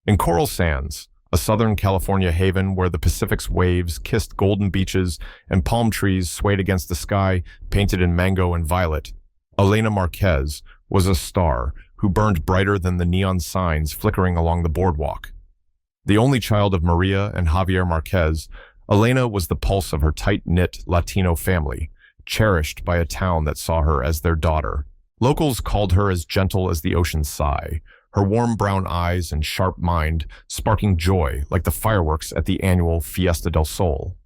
In Coral Sands, a Southern California haven where the Pacific's waves kissed golden beaches and palm trees swayed against the sky painted in mango and violet, Elena Marquez was a star who burned brighter than the neon signs flickering along the boardwalk. The only child of Maria and Javier Marquez, Elena was the pulse of her tight-knit Latino family, cherished by a town that saw her as their daughter. Locals called her as gentle as the ocean's sigh, her warm brown eyes and sharp mind sparking joy like the fireworks at the annual Fiesta del Sol.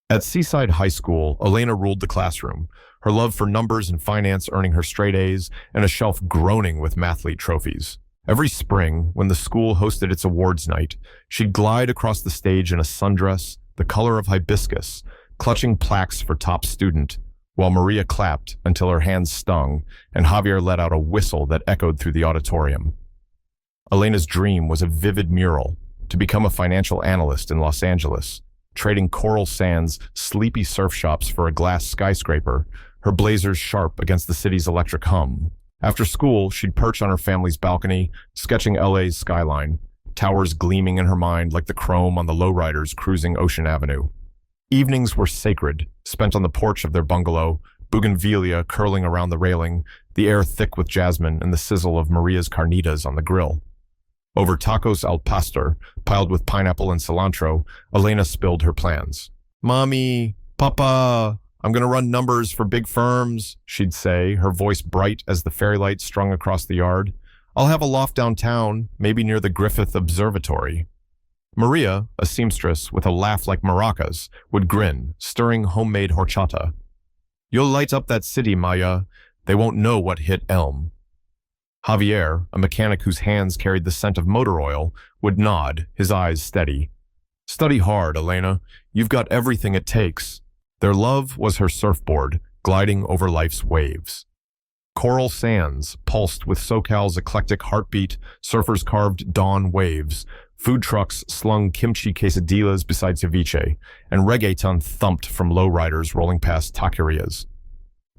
At Seaside High School, Elena ruled the classroom, her love for numbers and finance earning her straight A's and a shelf groaning with mathlete trophies. Every spring, when the school hosted its awards night, she'd glide across the stage in a sundress, the color of hibiscus, clutching plaques for top student, while Maria clapped until her hands stung and Javier let out a whistle that echoed through the auditorium. Elena's dream was a vivid mural, to become a financial analyst in Los Angeles, trading Coral Sands' sleepy surf shops for a glass skyscraper, her blazers sharp against the city's electric hum. After school, she'd perch on her family's balcony, sketching LA's skyline, towers gleaming in her mind like the chrome on the lowriders cruising Ocean Avenue. Evenings were sacred, spent on the porch of their bungalow, bougainvillea curling around the railing, the air thick with jasmine and the sizzle of Maria's carnitas on the grill. Over tacos al pastor, piled with pineapple and cilantro, Elena spilled her plans. "Mommy, Papa, I'm gonna run numbers for big firms," she'd say, her voice bright as the fairy light strung across the yard. "I'll have a loft downtown, maybe near the Griffith Observatory." Maria, a seamstress with a laugh like maracas, would grin, stirring homemade horchata. "You'll light up that city, Maya. They won't know what hit Elm." Javier, a mechanic whose hands carried the scent of motor oil, would nod, his eyes steady. "Study hard, Elena. You've got everything it takes." Their love was her surfboard, gliding over life's waves. Coral Sands pulsed with SoCal's eclectic heartbeat, surfers carved dawn waves, food trucks slung kimchi quesadillas beside ceviche, and reggaeton thumped from lowriders rolling past taquerias.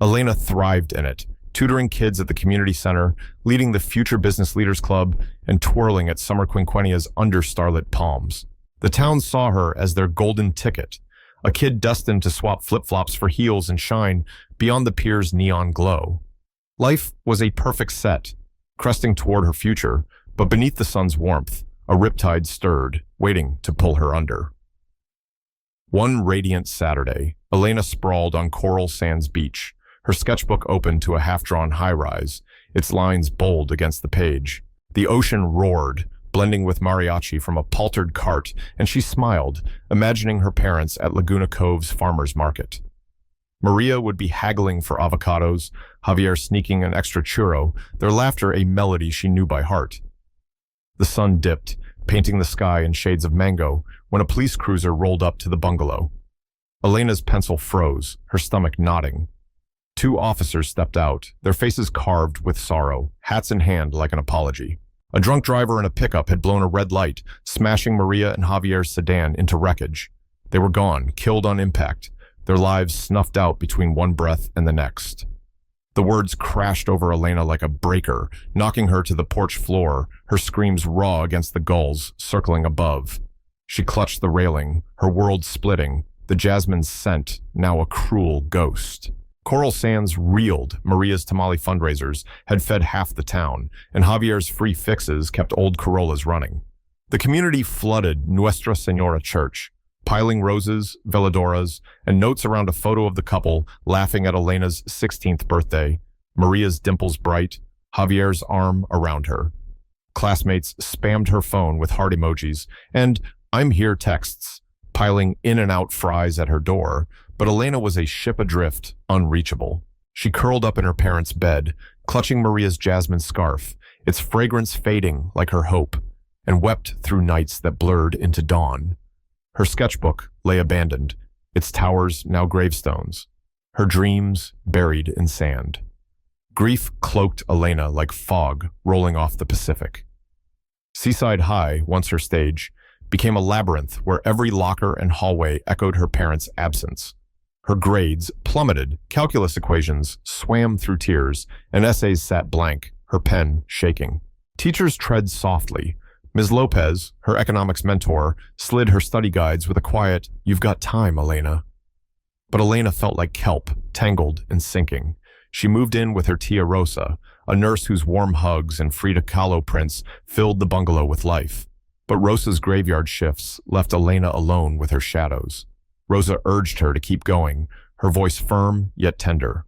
Elena thrived in it, tutoring kids at the community center, leading the Future Business Leaders Club, and twirling at summer quinquennias under starlit palms. The town saw her as their golden ticket, a kid destined to swap flip-flops for heels and shine beyond the pier's neon glow. Life was a perfect set, cresting toward her future, but beneath the sun's warmth, a riptide stirred, waiting to pull her under. One radiant Saturday, Elena sprawled on Coral Sands Beach, her sketchbook open to a half-drawn high-rise, its lines bold against the page. The ocean roared, blending with mariachi from a paltered cart, and she smiled, imagining her parents at Laguna Cove's farmer's market. Maria would be haggling for avocados, Javier sneaking an extra churro, their laughter a melody she knew by heart. The sun dipped, painting the sky in shades of mango, when a police cruiser rolled up to the bungalow. Elena's pencil froze, her stomach knotting. Two officers stepped out, their faces carved with sorrow, hats in hand like an apology. A drunk driver in a pickup had blown a red light, smashing Maria and Javier's sedan into wreckage. They were gone, killed on impact, their lives snuffed out between one breath and the next. The words crashed over Elena like a breaker, knocking her to the porch floor, her screams raw against the gulls circling above. She clutched the railing, her world splitting, the jasmine's scent now a cruel ghost. Coral Sands reeled. Maria's tamale fundraisers had fed half the town, and Javier's free fixes kept old Corollas running. The community flooded Nuestra Senora Church, piling roses, veladoras, and notes around a photo of the couple laughing at Elena's 16th birthday, Maria's dimples bright, Javier's arm around her. Classmates spammed her phone with heart emojis and "I'm here" texts, piling in and out fries at her door, but Elena was a ship adrift, unreachable. She curled up in her parents' bed, clutching Maria's jasmine scarf, its fragrance fading like her hope, and wept through nights that blurred into dawn. Her sketchbook lay abandoned, its towers now gravestones, her dreams buried in sand. Grief cloaked Elena like fog rolling off the Pacific. Seaside High, once her stage, became a labyrinth where every locker and hallway echoed her parents' absence. Her grades plummeted, calculus equations swam through tears, and essays sat blank, her pen shaking. Teachers tread softly, Ms. Lopez, her economics mentor, slid her study guides with a quiet, "You've got time, Elena." But Elena felt like kelp, tangled and sinking. She moved in with her tia Rosa, a nurse whose warm hugs and Frida Kahlo prints filled the bungalow with life. But Rosa's graveyard shifts left Elena alone with her shadows. Rosa urged her to keep going, her voice firm yet tender.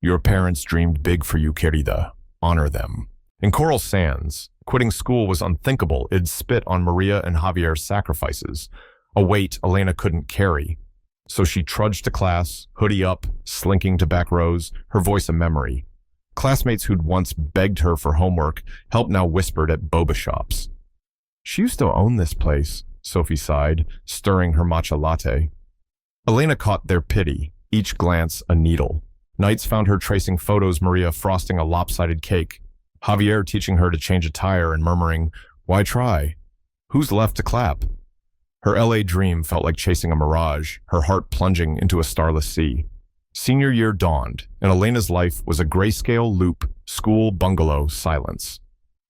"Your parents dreamed big for you, querida. Honor them." In Coral Sands, quitting school was unthinkable. It'd spit on Maria and Javier's sacrifices, a weight Elena couldn't carry. So she trudged to class, hoodie up, slinking to back rows, her voice a memory. Classmates who'd once begged her for homework help now whispered at boba shops. "She used to own this place," Sophie sighed, stirring her matcha latte. Elena caught their pity, each glance a needle. Nights found her tracing photos, Maria frosting a lopsided cake, Javier teaching her to change a tire and murmuring, "Why try? Who's left to clap?" Her LA dream felt like chasing a mirage, her heart plunging into a starless sea. Senior year dawned, and Elena's life was a grayscale loop, school, bungalow, silence.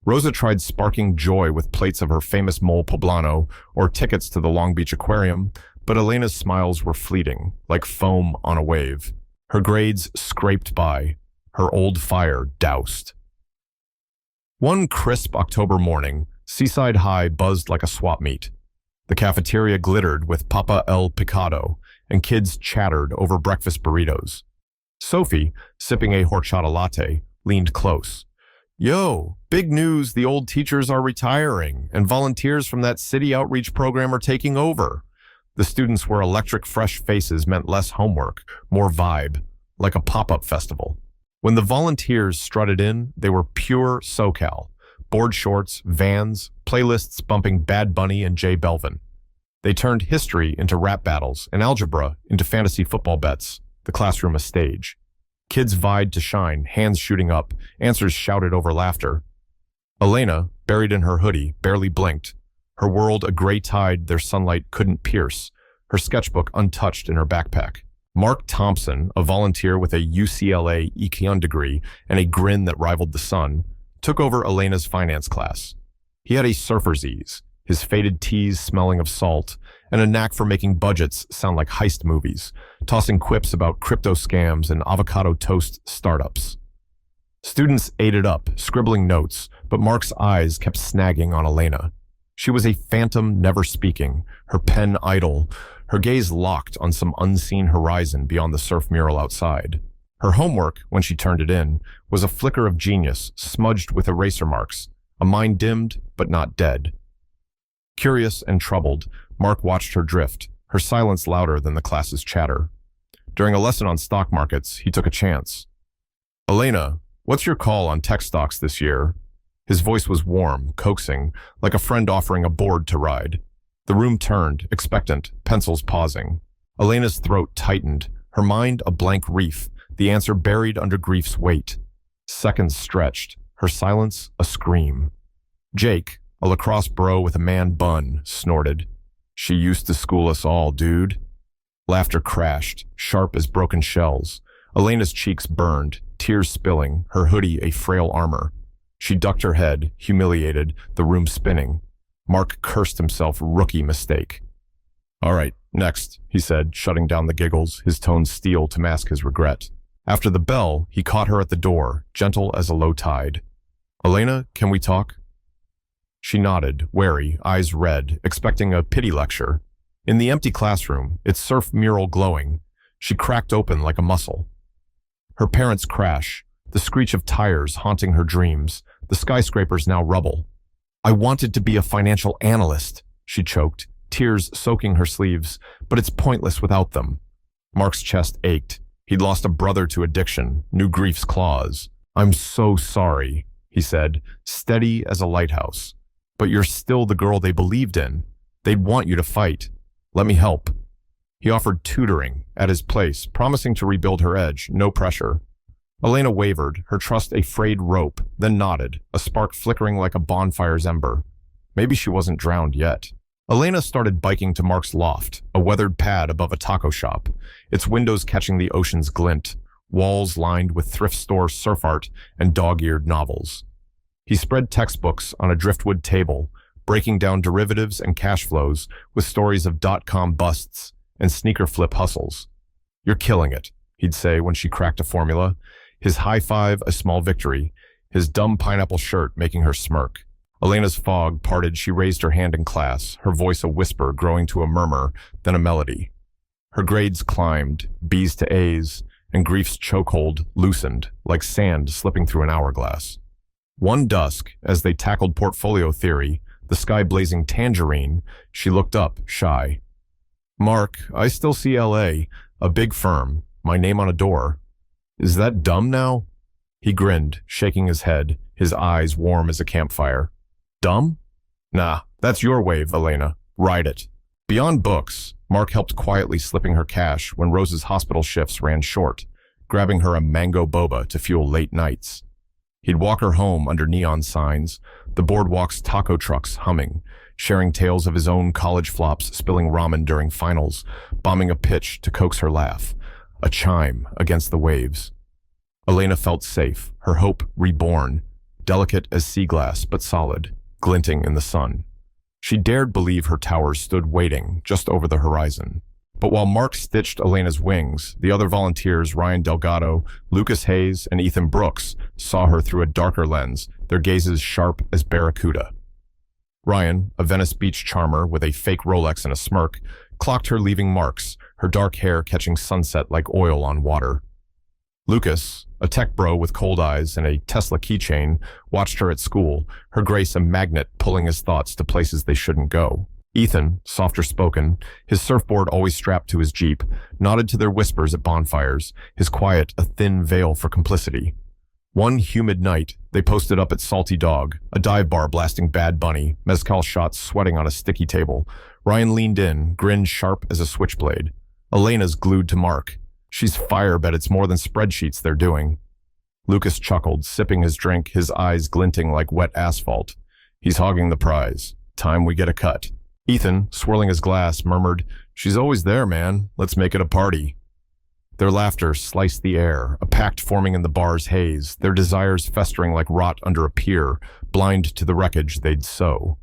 Rosa tried sparking joy with plates of her famous mole poblano or tickets to the Long Beach Aquarium, but Elena's smiles were fleeting, like foam on a wave. Her grades scraped by, her old fire doused. One crisp October morning, Seaside High buzzed like a swap meet. The cafeteria glittered with Papa El Picado, and kids chattered over breakfast burritos. Sophie, sipping a horchata latte, leaned close. "Yo, big news, the old teachers are retiring, and volunteers from that city outreach program are taking over." The students were electric, fresh faces meant less homework, more vibe, like a pop-up festival. When the volunteers strutted in, they were pure SoCal. Board shorts, Vans, playlists bumping Bad Bunny and Jay Belvin. They turned history into rap battles and algebra into fantasy football bets, the classroom a stage. Kids vied to shine, hands shooting up, answers shouted over laughter. Elena, buried in her hoodie, barely blinked, her world a gray tide their sunlight couldn't pierce, her sketchbook untouched in her backpack. Mark Thompson, a volunteer with a UCLA Econ degree and a grin that rivaled the sun, took over Elena's finance class. He had a surfer's ease, his faded tees smelling of salt, and a knack for making budgets sound like heist movies, tossing quips about crypto scams and avocado toast startups. Students ate it up, scribbling notes, but Mark's eyes kept snagging on Elena. She was a phantom never speaking, her pen idle, her gaze locked on some unseen horizon beyond the surf mural outside. Her homework, when she turned it in, was a flicker of genius, smudged with eraser marks, a mind dimmed but not dead. Curious and troubled, Mark watched her drift, her silence louder than the class's chatter. During a lesson on stock markets, he took a chance. "Elena, what's your call on tech stocks this year?" His voice was warm, coaxing, like a friend offering a board to ride. The room turned, expectant, pencils pausing. Elena's throat tightened, her mind a blank reef, the answer buried under grief's weight. Seconds stretched, her silence a scream. Jake, a lacrosse bro with a man bun, snorted. "She used to school us all, dude." Laughter crashed, sharp as broken shells. Elena's cheeks burned, tears spilling, her hoodie a frail armor. She ducked her head, humiliated, the room spinning. Mark cursed himself, rookie mistake. "All right, next," he said, shutting down the giggles, his tone steel to mask his regret. After the bell, he caught her at the door, gentle as a low tide. "Elena, can we talk?" She nodded, wary, eyes red, expecting a pity lecture. In the empty classroom, its surf mural glowing, she cracked open like a muscle. Her parents' crash, the screech of tires haunting her dreams, the skyscrapers now rubble. "I wanted to be a financial analyst," she choked, tears soaking her sleeves, "but it's pointless without them." Mark's chest ached. He'd lost a brother to addiction, new grief's claws. "I'm so sorry," he said, steady as a lighthouse. "But you're still the girl they believed in. They'd want you to fight. Let me help." He offered tutoring at his place, promising to rebuild her edge, no pressure. Elena wavered, her trust a frayed rope, then nodded, a spark flickering like a bonfire's ember. Maybe she wasn't drowned yet. Elena started biking to Mark's loft, a weathered pad above a taco shop, its windows catching the ocean's glint, walls lined with thrift store surf art and dog-eared novels. He spread textbooks on a driftwood table, breaking down derivatives and cash flows with stories of dot-com busts and sneaker flip hustles. "You're killing it," he'd say when she cracked a formula, his high five a small victory, his dumb pineapple shirt making her smirk. Elena's fog parted. She raised her hand in class, her voice a whisper growing to a murmur, then a melody. Her grades climbed, B's to A's, and grief's chokehold loosened, like sand slipping through an hourglass. One dusk, as they tackled portfolio theory, the sky blazing tangerine, she looked up, shy. "Mark, I still see LA, a big firm, my name on a door. Is that dumb now?" He grinned, shaking his head, his eyes warm as a campfire. "Dumb? Nah, that's your wave, Elena. Ride it." Beyond books, Mark helped quietly slipping her cash when Rose's hospital shifts ran short, grabbing her a mango boba to fuel late nights. He'd walk her home under neon signs, the boardwalk's taco trucks humming, sharing tales of his own college flops spilling ramen during finals, bombing a pitch to coax her laugh, a chime against the waves. Elena felt safe, her hope reborn, delicate as sea glass but solid, glinting in the sun. She dared believe her towers stood waiting just over the horizon. But while Mark stitched Elena's wings, the other volunteers, Ryan Delgado, Lucas Hayes, and Ethan Brooks, saw her through a darker lens, their gazes sharp as barracuda. Ryan, a Venice Beach charmer with a fake Rolex and a smirk, clocked her leaving Mark's, her dark hair catching sunset like oil on water. Lucas, a tech bro with cold eyes and a Tesla keychain, watched her at school, her grace a magnet pulling his thoughts to places they shouldn't go. Ethan, softer spoken, his surfboard always strapped to his Jeep, nodded to their whispers at bonfires, his quiet a thin veil for complicity. One humid night, they posted up at Salty Dog, a dive bar blasting Bad Bunny, mezcal shots sweating on a sticky table. Ryan leaned in, grinned sharp as a switchblade. Elena's glued to Mark. "She's fire, bet it's more than spreadsheets they're doing." Lucas chuckled, sipping his drink, his eyes glinting like wet asphalt. "He's hogging the prize. Time we get a cut." Ethan, swirling his glass, murmured, "She's always there, man. Let's make it a party." Their laughter sliced the air, a pact forming in the bar's haze, their desires festering like rot under a pier, blind to the wreckage they'd sow.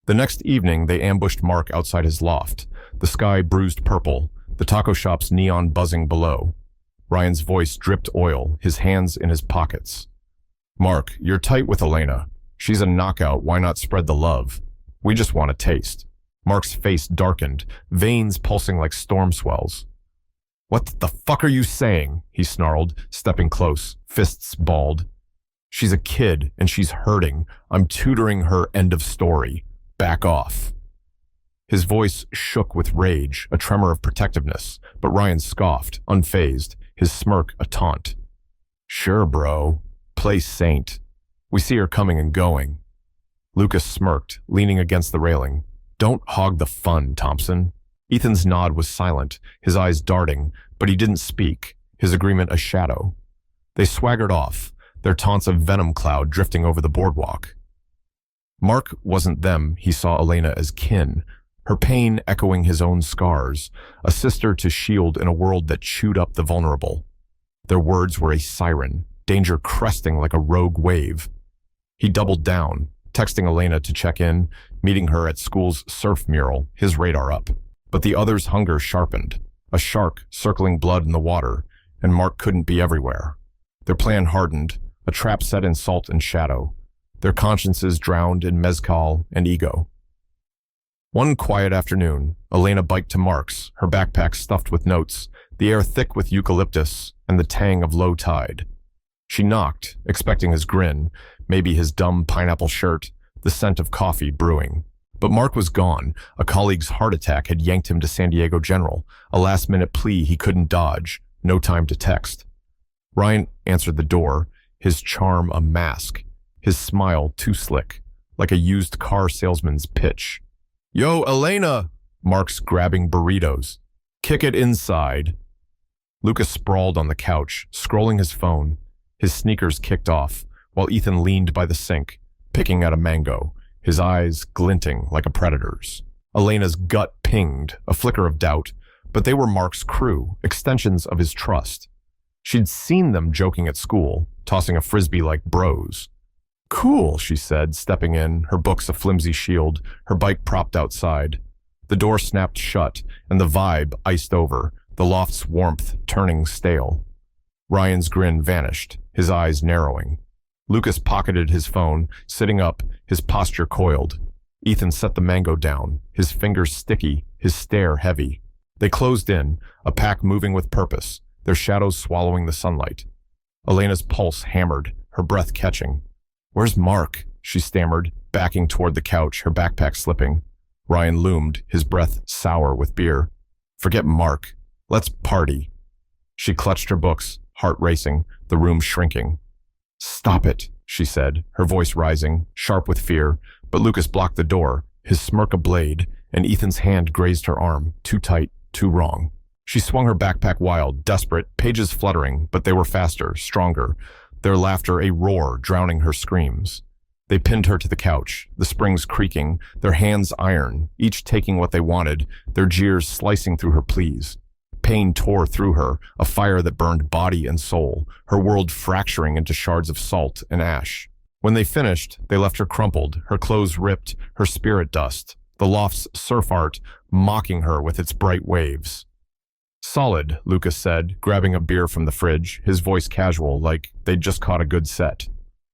The next evening, they ambushed Mark outside his loft, the sky bruised purple, the taco shop's neon buzzing below. Ryan's voice dripped oil, his hands in his pockets. "Mark, you're tight with Elena. She's a knockout, why not spread the love? We just want a taste." Mark's face darkened, veins pulsing like storm swells. "What the fuck are you saying?" he snarled, stepping close, fists balled. "She's a kid, and she's hurting. I'm tutoring her, end of story. Back off." His voice shook with rage, a tremor of protectiveness, but Ryan scoffed, unfazed, his smirk a taunt. "Sure, bro. Play saint. We see her coming and going." Lucas smirked, leaning against the railing. "Don't hog the fun, Thompson." Ethan's nod was silent, his eyes darting, but he didn't speak, his agreement a shadow. They swaggered off, their taunts a venom cloud drifting over the boardwalk. Mark wasn't them, he saw Elena as kin, her pain echoing his own scars, a sister to shield in a world that chewed up the vulnerable. Their words were a siren, danger cresting like a rogue wave. He doubled down, texting Elena to check in, meeting her at school's surf mural, his radar up. But the other's hunger sharpened, a shark circling blood in the water, and Mark couldn't be everywhere. Their plan hardened, a trap set in salt and shadow, their consciences drowned in mezcal and ego. One quiet afternoon, Elena biked to Mark's, her backpack stuffed with notes, the air thick with eucalyptus and the tang of low tide. She knocked, expecting his grin, maybe his dumb pineapple shirt, the scent of coffee brewing. But Mark was gone. A colleague's heart attack had yanked him to San Diego General, a last-minute plea he couldn't dodge, no time to text. Ryan answered the door, his charm a mask, his smile too slick, like a used car salesman's pitch. "Yo, Elena!" Mark's grabbing burritos. "Kick it inside." Lucas sprawled on the couch, scrolling his phone, his sneakers kicked off, while Ethan leaned by the sink, picking at a mango, his eyes glinting like a predator's. Elena's gut pinged, a flicker of doubt, but they were Mark's crew, extensions of his trust. She'd seen them joking at school, tossing a frisbee like bros. Cool, she said, stepping in, her books a flimsy shield, her bike propped outside. The door snapped shut, and the vibe iced over, the loft's warmth turning stale. Ryan's grin vanished, his eyes narrowing. Lucas pocketed his phone, sitting up, his posture coiled. Ethan set the mango down, his fingers sticky, his stare heavy. They closed in, a pack moving with purpose, their shadows swallowing the sunlight. Elena's pulse hammered, her breath catching. "Where's Mark?" she stammered, backing toward the couch, her backpack slipping. Ryan loomed, his breath sour with beer. "Forget Mark. Let's party." She clutched her books, heart racing, the room shrinking. "Stop it," she said, her voice rising, sharp with fear, but Lucas blocked the door, his smirk a blade, and Ethan's hand grazed her arm, too tight, too wrong. She swung her backpack wild, desperate, pages fluttering, but they were faster, stronger, their laughter a roar drowning her screams. They pinned her to the couch, the springs creaking, their hands iron, each taking what they wanted, their jeers slicing through her pleas. Pain tore through her, a fire that burned body and soul, her world fracturing into shards of salt and ash. When they finished, they left her crumpled, her clothes ripped, her spirit dust, the loft's surf art mocking her with its bright waves. "Solid," Lucas said, grabbing a beer from the fridge, his voice casual, like they'd just caught a good set.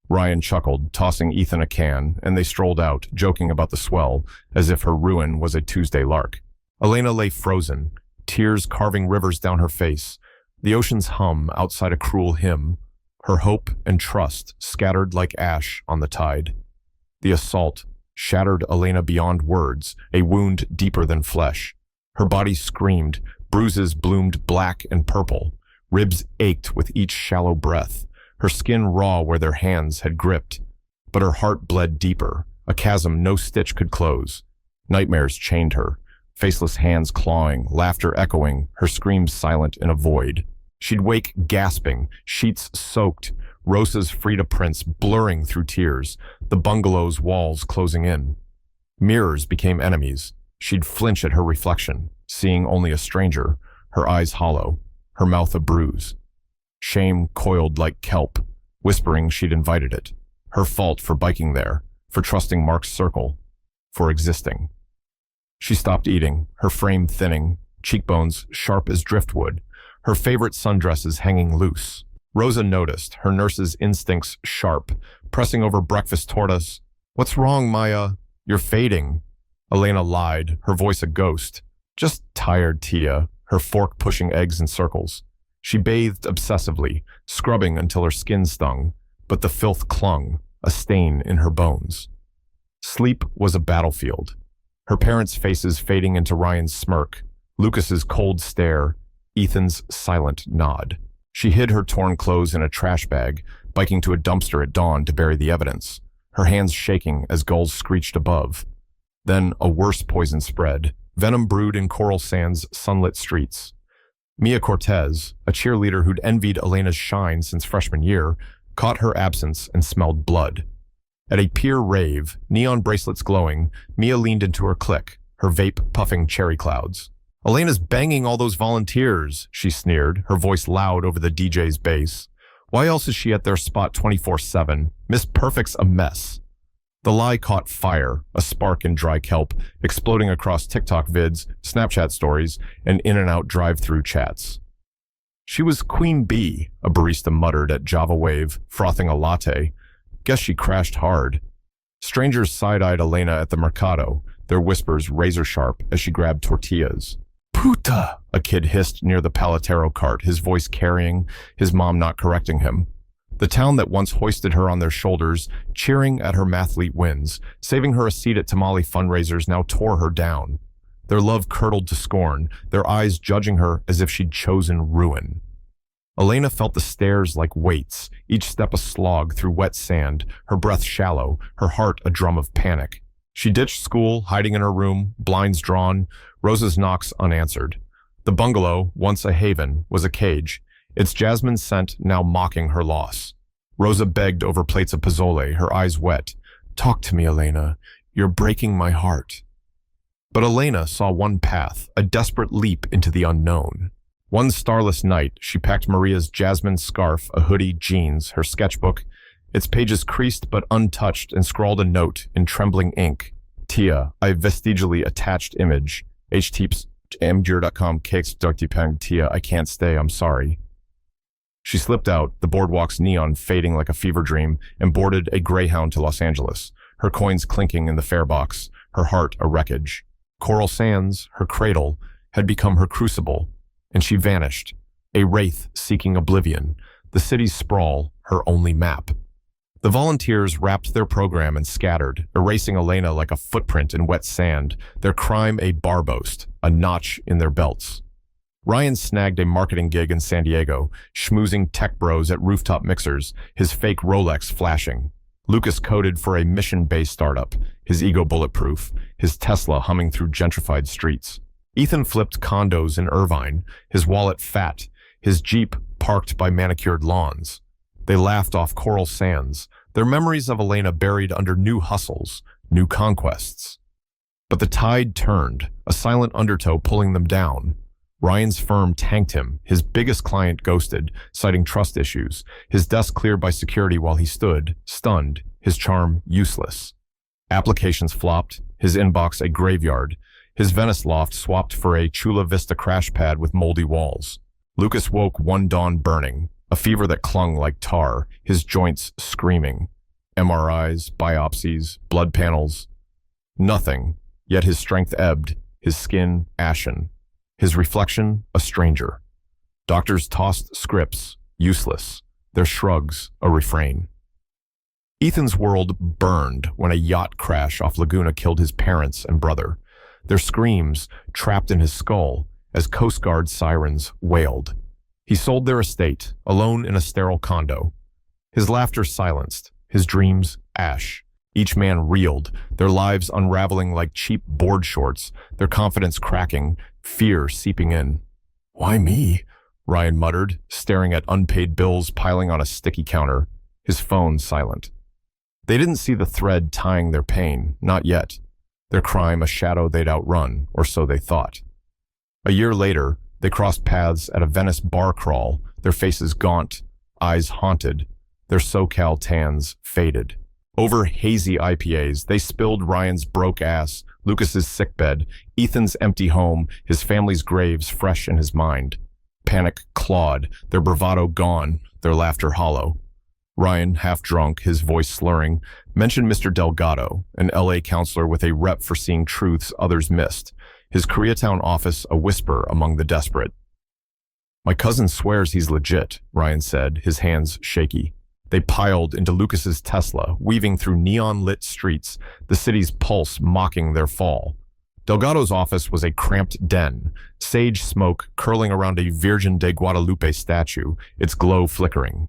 Ryan chuckled, tossing Ethan a can, and they strolled out, joking about the swell, as if her ruin was a Tuesday lark. Elena lay frozen, tears carving rivers down her face, the ocean's hum outside a cruel hymn, her hope and trust scattered like ash on the tide. The assault shattered Elena beyond words, a wound deeper than flesh. Her body screamed, bruises bloomed black and purple, ribs ached with each shallow breath, her skin raw where their hands had gripped. But her heart bled deeper, a chasm no stitch could close. Nightmares chained her, faceless hands clawing, laughter echoing, her screams silent in a void. She'd wake gasping, sheets soaked, Rosa's Frida prints blurring through tears, the bungalow's walls closing in. Mirrors became enemies. She'd flinch at her reflection, seeing only a stranger, her eyes hollow, her mouth a bruise. Shame coiled like kelp, whispering she'd invited it. Her fault for biking there, for trusting Mark's circle, for existing. She stopped eating, her frame thinning, cheekbones sharp as driftwood, her favorite sundresses hanging loose. Rosa noticed, her nurse's instincts sharp, pressing over breakfast toward us. "What's wrong, Maya? You're fading." Elena lied, her voice a ghost. "Just tired, Tia," her fork pushing eggs in circles. She bathed obsessively, scrubbing until her skin stung, but the filth clung, a stain in her bones. Sleep was a battlefield. Her parents' faces fading into Ryan's smirk, Lucas's cold stare, Ethan's silent nod. She hid her torn clothes in a trash bag, biking to a dumpster at dawn to bury the evidence, her hands shaking as gulls screeched above. Then a worse poison spread, venom brewed in coral sands' sunlit streets. Mia Cortez, a cheerleader who'd envied Elena's shine since freshman year, caught her absence and smelled blood. At a peer rave, neon bracelets glowing, Mia leaned into her clique, her vape puffing cherry clouds. "Elena's banging all those volunteers," she sneered, her voice loud over the DJ's bass. "Why else is she at their spot 24/7? Miss Perfect's a mess." The lie caught fire, a spark in dry kelp, exploding across TikTok vids, Snapchat stories, and in-and-out drive-through chats. "She was Queen Bee," a barista muttered at Java Wave, frothing a latte. "Guess she crashed hard." Strangers side-eyed Elena at the Mercado, their whispers razor-sharp as she grabbed tortillas. "Puta!" a kid hissed near the Palatero cart, his voice carrying, his mom not correcting him. The town that once hoisted her on their shoulders, cheering at her mathlete wins, saving her a seat at tamale fundraisers, now tore her down. Their love curdled to scorn, their eyes judging her as if she'd chosen ruin. Elena felt the stairs like weights, each step a slog through wet sand, her breath shallow, her heart a drum of panic. She ditched school, hiding in her room, blinds drawn, Rosa's knocks unanswered. The bungalow, once a haven, was a cage, its jasmine scent now mocking her loss. Rosa begged over plates of pozole, her eyes wet. "Talk to me, Elena. You're breaking my heart." But Elena saw one path, a desperate leap into the unknown. One starless night, she packed Maria's jasmine scarf, a hoodie, jeans, her sketchbook, Its pages creased but untouched and scrawled a note in trembling ink. Tia, I vestigially attached image. hteeps mgr.com kxdrtpang Tia, I can't stay, I'm sorry. She slipped out, the boardwalk's neon fading like a fever dream, and boarded a Greyhound to Los Angeles, her coins clinking in the fare box, her heart a wreckage. Coral Sands, her cradle, had become her crucible, and she vanished, a wraith seeking oblivion, the city's sprawl, her only map. The volunteers wrapped their program and scattered, erasing Elena like a footprint in wet sand, their crime a bar boast, a notch in their belts. Ryan snagged a marketing gig in San Diego, schmoozing tech bros at rooftop mixers, his fake Rolex flashing. Lucas coded for a mission-based startup, his ego bulletproof, his Tesla humming through gentrified streets. Ethan flipped condos in Irvine, his wallet fat, his Jeep parked by manicured lawns. They laughed off Coral Sands, their memories of Elena buried under new hustles, new conquests. But the tide turned, a silent undertow pulling them down. Ryan's firm tanked him, his biggest client ghosted, citing trust issues, his desk cleared by security while he stood, stunned, his charm useless. Applications flopped, his inbox a graveyard, his Venice loft swapped for a Chula Vista crash pad with moldy walls. Lucas woke one dawn burning, a fever that clung like tar, his joints screaming. MRIs, biopsies, blood panels. Nothing, yet his strength ebbed, his skin ashen. His reflection, a stranger. Doctors tossed scripts, useless, their shrugs a refrain. Ethan's world burned when a yacht crash off Laguna killed his parents and brother, their screams trapped in his skull as Coast Guard sirens wailed. He sold their estate, alone in a sterile condo. His laughter silenced, his dreams ash. Each man reeled, their lives unraveling like cheap board shorts, their confidence cracking, fear seeping in. Why me? Ryan muttered, staring at unpaid bills piling on a sticky counter, his phone silent. They didn't see the thread tying their pain, not yet. Their crime a shadow they'd outrun, or so they thought. A year later, they crossed paths at a Venice bar crawl, their faces gaunt, eyes haunted, their SoCal tans faded. Over hazy IPAs, they spilled Ryan's broke ass, Lucas's sickbed, Ethan's empty home, his family's graves fresh in his mind. Panic clawed, their bravado gone, their laughter hollow. Ryan, half drunk, his voice slurring, mentioned Mr. Delgado, an LA counselor with a rep for seeing truths others missed, his Koreatown office a whisper among the desperate. My cousin swears he's legit, Ryan said, his hands shaky. They piled into Lucas's Tesla, weaving through neon-lit streets, the city's pulse mocking their fall. Delgado's office was a cramped den, sage smoke curling around a Virgin de Guadalupe statue, its glow flickering.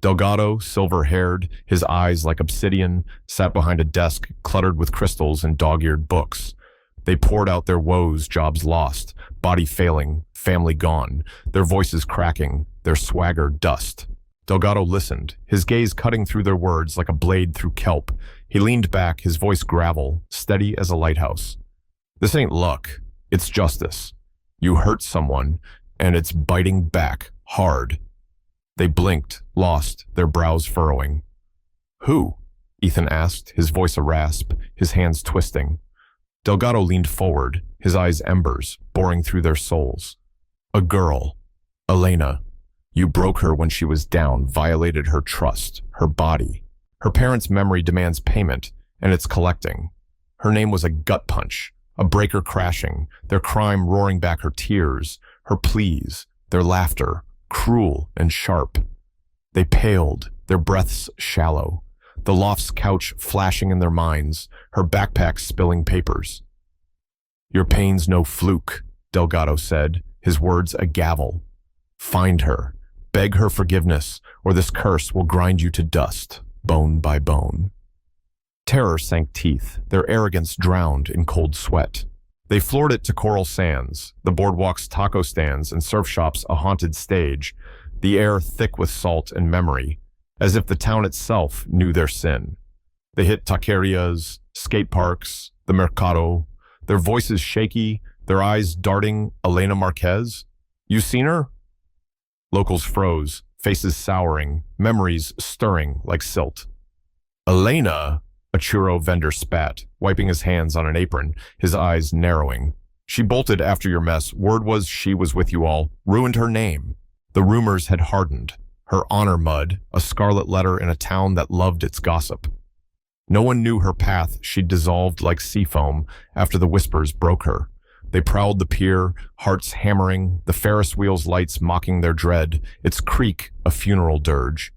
Delgado, silver-haired, his eyes like obsidian, sat behind a desk cluttered with crystals and dog-eared books. They poured out their woes, jobs lost, body failing, family gone, their voices cracking, their swagger dust. Delgado listened, his gaze cutting through their words like a blade through kelp. He leaned back, his voice gravel, steady as a lighthouse. This ain't luck, it's justice. You hurt someone, and it's biting back, hard. They blinked, lost, their brows furrowing. Who? Ethan asked, his voice a rasp, his hands twisting. Delgado leaned forward, his eyes embers, boring through their souls. A girl. Elena. You broke her when she was down, violated her trust, her body. Her parents' memory demands payment, and it's collecting. Her name was a gut punch, a breaker crashing, their crime roaring back her tears, her pleas, their laughter, cruel and sharp. They paled, their breaths shallow, the loft's couch flashing in their minds, her backpack spilling papers. Your pain's no fluke, Delgado said, his words a gavel. Find her. Beg her forgiveness, or this curse will grind you to dust, bone by bone. Terror sank teeth, their arrogance drowned in cold sweat. They floored it to Coral Sands, the boardwalk's taco stands and surf shops a haunted stage, the air thick with salt and memory, as if the town itself knew their sin. They hit taquerias, skate parks, the mercado, their voices shaky, their eyes darting. Elena Marquez? You seen her? Locals froze, faces souring, memories stirring like silt. Elena, a churro vendor spat, wiping his hands on an apron, his eyes narrowing. She bolted after your mess. Word was she was with you all. Ruined her name. The rumors had hardened. Her honor mud, a scarlet letter in a town that loved its gossip. No one knew her path. She'd dissolved like sea foam after the whispers broke her. They prowled the pier, hearts hammering, the Ferris wheel's lights mocking their dread, its creak a funeral dirge.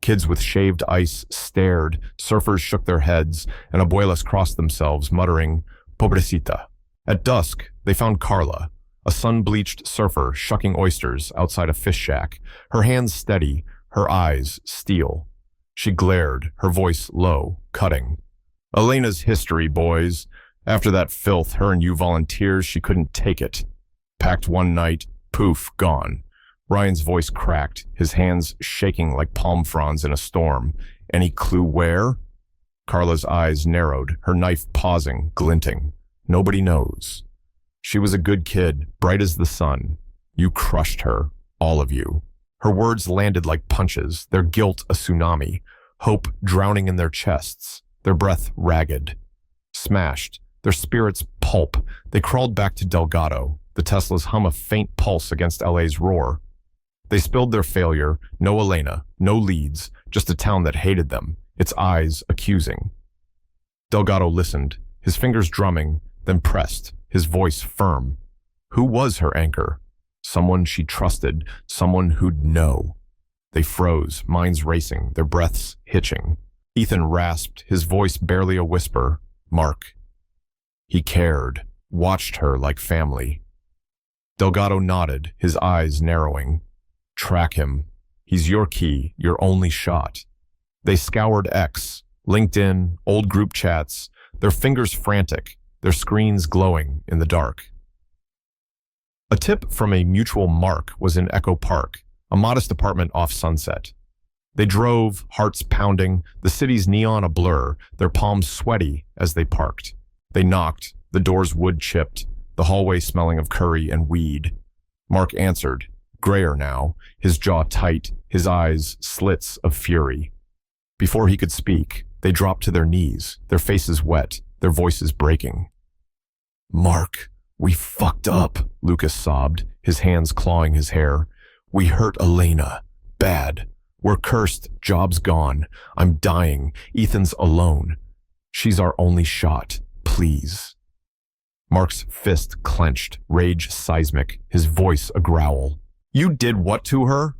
Kids with shaved ice stared, surfers shook their heads, and abuelas crossed themselves, muttering, "Pobrecita." At dusk, they found Carla, a sun-bleached surfer shucking oysters outside a fish shack, her hands steady, her eyes steel. She glared, her voice low, cutting. "Elena's history, boys. After that filth, her and you volunteers, she couldn't take it. Packed one night, poof, gone." Ryan's voice cracked, his hands shaking like palm fronds in a storm. "Any clue where?" Carla's eyes narrowed, her knife pausing, glinting. "Nobody knows. She was a good kid, bright as the sun. You crushed her, all of you." Her words landed like punches, their guilt a tsunami, hope drowning in their chests, their breath ragged. Smashed, their spirits pulp, they crawled back to Delgado, the Tesla's hum a faint pulse against LA's roar. They spilled their failure, no Elena, no leads, just a town that hated them, its eyes accusing. Delgado listened, his fingers drumming, then pressed, his voice firm. Who was her anchor? Someone she trusted, someone who'd know. They froze, minds racing, their breaths hitching. Ethan rasped, his voice barely a whisper, "Mark." He cared, watched her like family. Delgado nodded, his eyes narrowing. "Track him. He's your key, your only shot." They scoured X, LinkedIn, old group chats, their fingers frantic, their screens glowing in the dark. A tip from a mutual Mark was in Echo Park, a modest apartment off Sunset. They drove, hearts pounding, the city's neon a blur, their palms sweaty as they parked. They knocked, the doors wood-chipped, the hallway smelling of curry and weed. Mark answered, grayer now, his jaw tight, his eyes slits of fury. Before he could speak, they dropped to their knees, their faces wet, their voices breaking. "Mark, we fucked up," Lucas sobbed, his hands clawing his hair. "We hurt Elena. Bad. We're cursed. Job's gone. I'm dying. Ethan's alone. She's our only shot. Please." Mark's fist clenched, rage seismic, his voice a growl. "You did what to her?"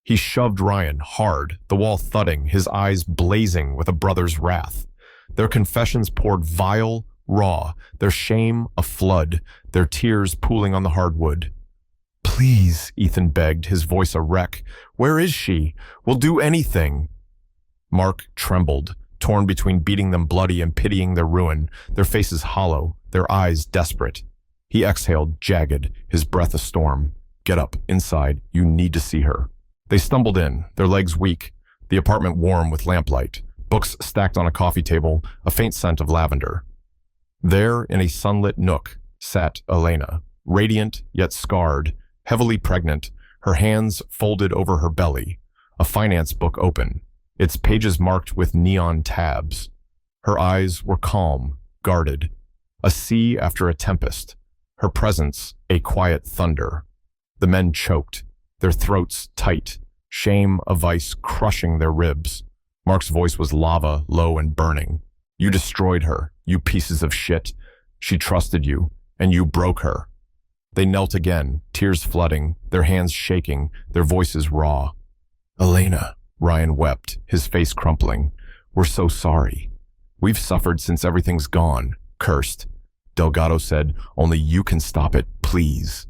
He shoved Ryan hard, the wall thudding, his eyes blazing with a brother's wrath. Their confessions poured vile, raw, their shame a flood, their tears pooling on the hardwood. "Please," Ethan begged, his voice a wreck. "Where is she? We'll do anything." Mark trembled, torn between beating them bloody and pitying their ruin, their faces hollow, their eyes desperate. He exhaled, jagged, his breath a storm. "Get up, inside, you need to see her." They stumbled in, their legs weak, the apartment warm with lamplight, books stacked on a coffee table, a faint scent of lavender. There, in a sunlit nook, sat Elena, radiant yet scarred, heavily pregnant, her hands folded over her belly, a finance book open, its pages marked with neon tabs. Her eyes were calm, guarded, a sea after a tempest, her presence a quiet thunder. The men choked, their throats tight, shame a vice crushing their ribs. Mark's voice was lava, low and burning. "You destroyed her, you pieces of shit. She trusted you, and you broke her." They knelt again, tears flooding, their hands shaking, their voices raw. "Elena," Ryan wept, his face crumpling. "We're so sorry. We've suffered since everything's gone, cursed." Delgado said, "Only you can stop it, please."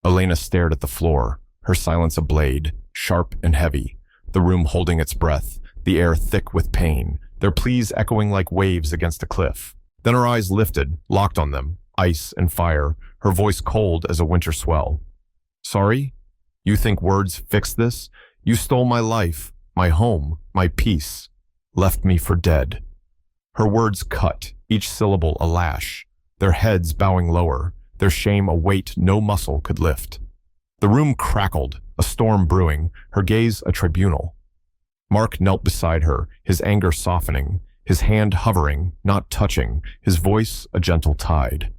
Elena stared at the floor, her silence a blade, sharp and heavy, the room holding its breath, the air thick with pain, their pleas echoing like waves against a cliff. Then her eyes lifted, locked on them, ice and fire, her voice cold as a winter swell. "Sorry? You think words fix this? You stole my life, my home, my peace, left me for dead." Her words cut, each syllable a lash, their heads bowing lower, their shame a weight no muscle could lift. The room crackled, a storm brewing, her gaze a tribunal. Mark knelt beside her, his anger softening, his hand hovering, not touching, his voice a gentle tide.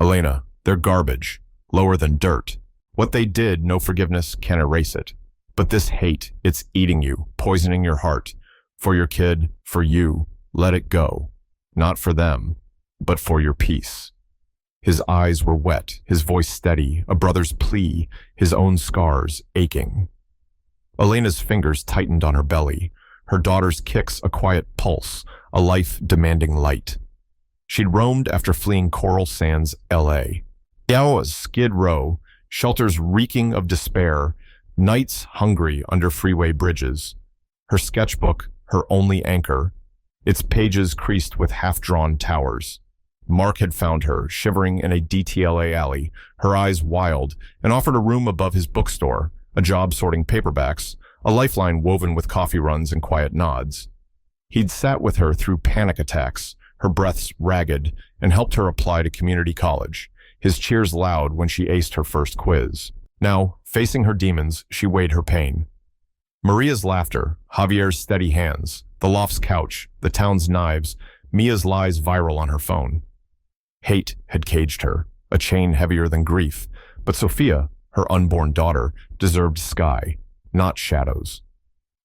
Elena, they're garbage, lower than dirt. What they did, no forgiveness can erase it. But this hate, it's eating you, poisoning your heart. For your kid, for you, let it go. Not for them, but for your peace. His eyes were wet, his voice steady, a brother's plea, his own scars aching. Elena's fingers tightened on her belly, her daughter's kicks a quiet pulse, a life demanding light. She'd roamed after fleeing Coral Sands, L.A. Yao's Skid Row, shelters reeking of despair, nights hungry under freeway bridges. Her sketchbook, her only anchor, its pages creased with half-drawn towers. Mark had found her, shivering in a DTLA alley, her eyes wild, and offered a room above his bookstore, a job sorting paperbacks, a lifeline woven with coffee runs and quiet nods. He'd sat with her through panic attacks, her breaths ragged, and helped her apply to community college, his cheers loud when she aced her first quiz. Now, facing her demons, she weighed her pain. Maria's laughter, Javier's steady hands, the loft's couch, the town's knives, Mia's lies viral on her phone. Hate had caged her, a chain heavier than grief, but Sophia, her unborn daughter, deserved sky, not shadows.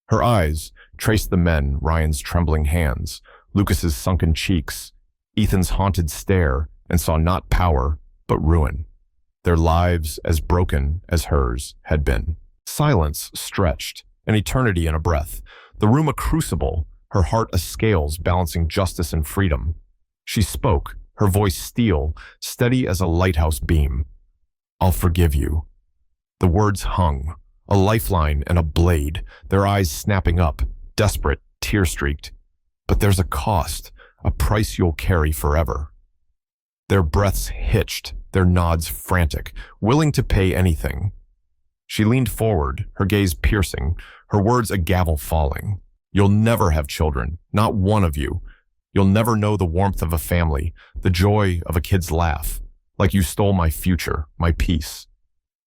Her eyes traced the men, Ryan's trembling hands, Lucas's sunken cheeks, Ethan's haunted stare, and saw not power, but ruin. Their lives, as broken as hers had been. Silence stretched, an eternity in a breath, the room a crucible, her heart a scales balancing justice and freedom. She spoke, her voice steel, steady as a lighthouse beam. I'll forgive you. The words hung, a lifeline and a blade, their eyes snapping up, desperate, tear-streaked. But there's a cost, a price you'll carry forever. Their breaths hitched, their nods frantic, willing to pay anything. She leaned forward, her gaze piercing, her words a gavel falling. You'll never have children, not one of you. You'll never know the warmth of a family, the joy of a kid's laugh, like you stole my future, my peace.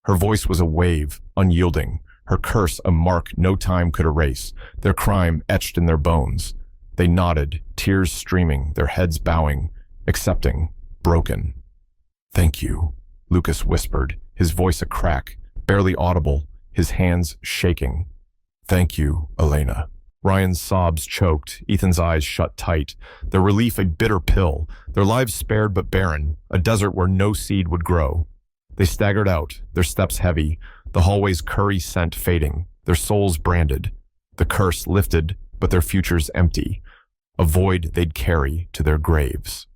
Her voice was a wave, unyielding, her curse a mark no time could erase, their crime etched in their bones. They nodded, tears streaming, their heads bowing, accepting, broken. Thank you, Lucas whispered, his voice a crack, barely audible, his hands shaking. Thank you, Elena. Ryan's sobs choked, Ethan's eyes shut tight, their relief a bitter pill, their lives spared but barren, a desert where no seed would grow. They staggered out, their steps heavy, the hallway's curry scent fading, their souls branded, the curse lifted, but their futures empty, a void they'd carry to their graves.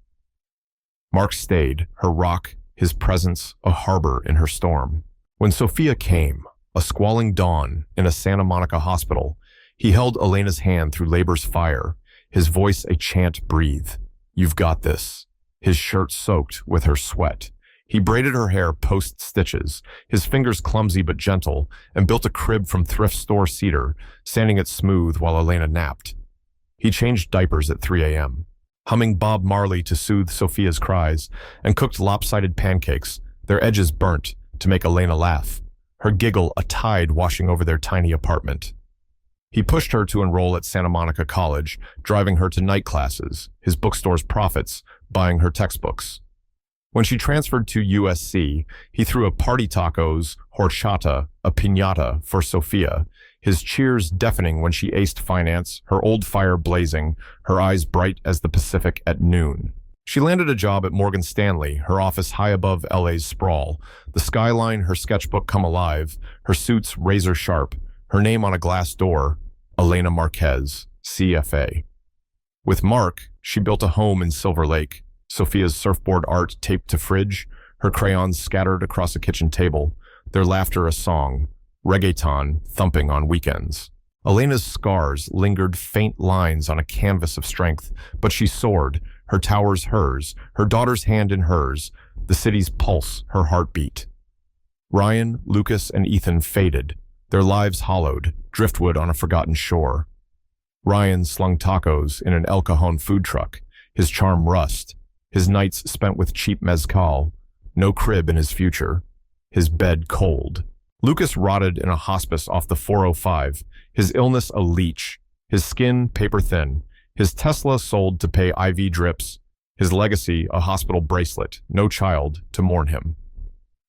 Mark stayed, her rock, his presence a harbor in her storm. When Sophia came, a squalling dawn in a Santa Monica hospital, he held Elena's hand through labor's fire, his voice a chant breathe. You've got this. His shirt soaked with her sweat. He braided her hair post-stitches, his fingers clumsy but gentle, and built a crib from thrift store cedar, sanding it smooth while Elena napped. He changed diapers at 3 a.m., humming Bob Marley to soothe Sophia's cries, and cooked lopsided pancakes, their edges burnt, to make Elena laugh, her giggle a tide washing over their tiny apartment. He pushed her to enroll at Santa Monica College, driving her to night classes, his bookstore's profits, buying her textbooks. When she transferred to USC, he threw a party tacos, horchata, a piñata for Sophia, his cheers deafening when she aced finance, her old fire blazing, her eyes bright as the Pacific at noon. She landed a job at Morgan Stanley, her office high above LA's sprawl, the skyline her sketchbook come alive, her suits razor sharp, her name on a glass door, Elena Marquez, CFA. With Mark, she built a home in Silver Lake, Sophia's surfboard art taped to fridge, her crayons scattered across a kitchen table, their laughter a song, reggaeton thumping on weekends. Elena's scars lingered faint lines on a canvas of strength, but she soared, her towers hers, her daughter's hand in hers, the city's pulse her heartbeat. Ryan, Lucas, and Ethan faded, their lives hollowed, driftwood on a forgotten shore. Ryan slung tacos in an El Cajon food truck, his charm rust, his nights spent with cheap mezcal, no crib in his future, his bed cold. Lucas rotted in a hospice off the 405, his illness a leech, his skin paper-thin, his Tesla sold to pay IV drips, his legacy a hospital bracelet, no child to mourn him.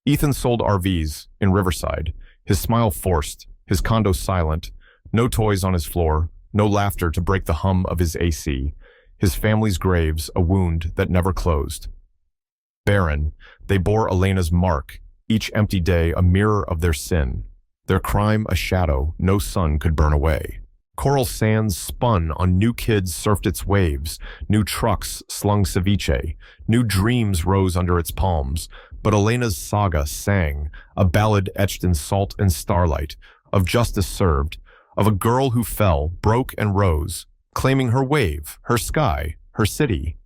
Ethan sold RVs in Riverside, his smile forced, his condo silent, no toys on his floor, no laughter to break the hum of his AC, his family's graves a wound that never closed. Barren, they bore Elena's mark, each empty day a mirror of their sin, their crime a shadow no sun could burn away. Coral sands spun on new kids surfed its waves, new trucks slung ceviche, new dreams rose under its palms, but Elena's saga sang, a ballad etched in salt and starlight, of justice served, of a girl who fell, broke and rose, claiming her wave, her sky, her city.